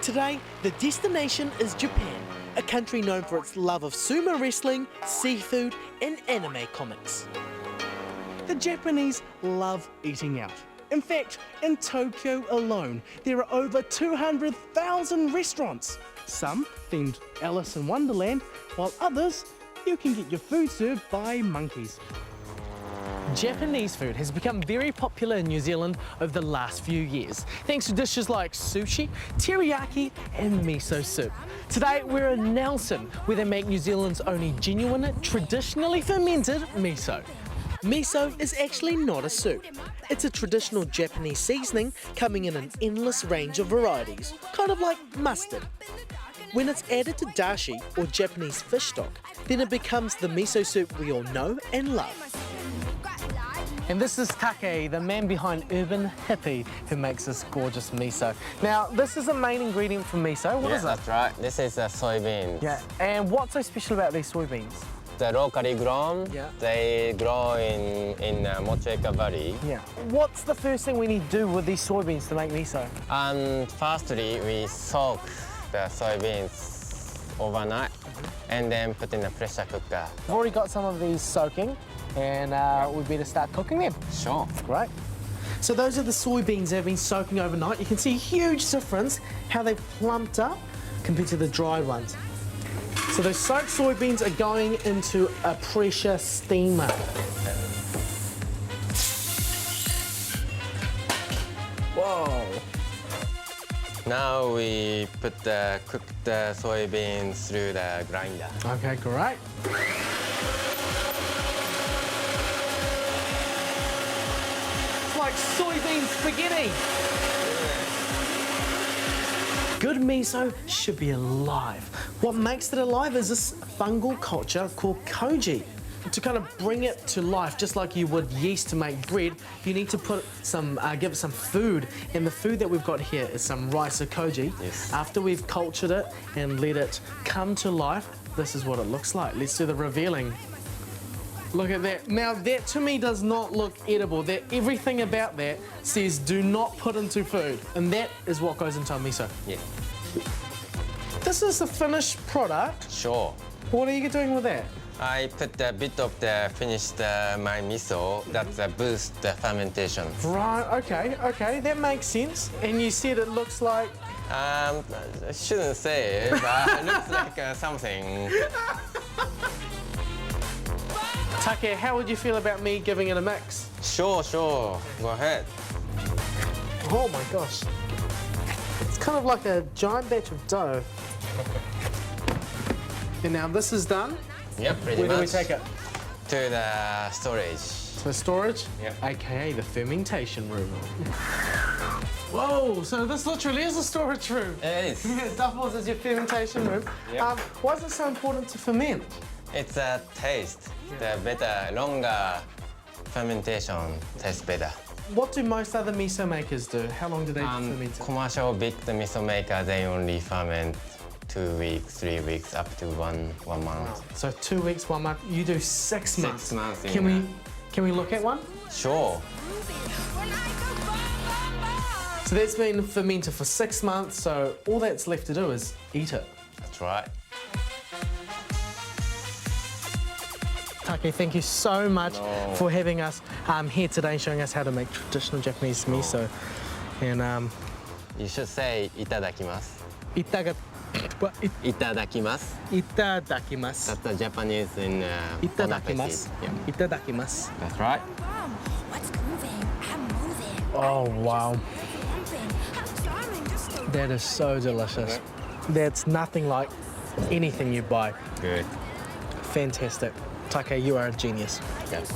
Today, the destination is Japan, a country known for its love of sumo wrestling, seafood and anime comics. The Japanese love eating out. In fact, in Tokyo alone, there are over 200,000 restaurants. Some themed Alice in Wonderland, while others, you can get your food served by monkeys. Japanese food has become very popular in New Zealand over the last few years, thanks to dishes like sushi, teriyaki and miso soup. Today we're in Nelson, where they make New Zealand's only genuine, traditionally fermented miso. Miso is actually not a soup. It's a traditional Japanese seasoning coming in an endless range of varieties, kind of like mustard. When it's added to dashi, or Japanese fish stock, then it becomes the miso soup we all know and love. And this is Take, the man behind Urban Hippie, who makes this gorgeous miso. Now, this is the main ingredient for miso. What is it? That's right. This is soybeans. Yeah, and what's so special about these soybeans? They're locally grown. Yeah. They grow in Motueka Valley. Yeah. What's the first thing we need to do with these soybeans to make miso? And firstly, we soak the soybeans overnight and then put in a pressure cooker. I've already got some of these soaking, and we better start cooking them. Sure. Great. So those are the soybeans that have been soaking overnight. You can see a huge difference how they've plumped up compared to the dried ones. So those soaked soybeans are going into a pressure steamer. Whoa. Now we put the cooked soybeans through the grinder. Okay, great. It's like soybean spaghetti. Good miso should be alive. What makes it alive is this fungal culture called koji. To kind of bring it to life, just like you would yeast to make bread, you need to put some, give it some food. And the food that we've got here is some rice or koji. Yes. After we've cultured it and let it come to life, this is what it looks like. Let's do the revealing. Look at that. Now that to me does not look edible. Everything about that says do not put into food. And that is what goes into our miso. Yeah. This is the finished product. Sure. What are you doing with that? I put a bit of the finished my miso that boosts the fermentation. Right, okay, that makes sense. And you said it looks like... I shouldn't say, but it looks like something. Take, how would you feel about me giving it a mix? Sure. Go ahead. Oh my gosh. It's kind of like a giant batch of dough. And now this is done. Yep, pretty much. Where do we take it? To the storage. To the storage? Yep. AKA the fermentation room. Whoa, so this literally is a storage room. It is. It doubles as your fermentation room. Yep. Why is it so important to ferment? It's a taste. The better, longer fermentation tastes better. What do most other miso makers do? How long do they ferment it? Commercial big miso maker, they only ferment 2 weeks, 3 weeks, up to one month. So 2 weeks, 1 month. You do 6 months. 6 months. Can we look at one? Sure. So that's been fermented for 6 months. So all that's left to do is eat it. That's right. Take, thank you so much for having us here today, showing us how to make traditional Japanese miso. And You should say itadakimasu. what? Itadakimasu. Itadakimasu. That's the Japanese in Itadakimasu. Yeah. Itadakimasu. That's right. What's moving? I'm moving. Oh wow. That is so delicious. That's nothing like anything you buy. Good. Fantastic. Take, you are a genius. Yes.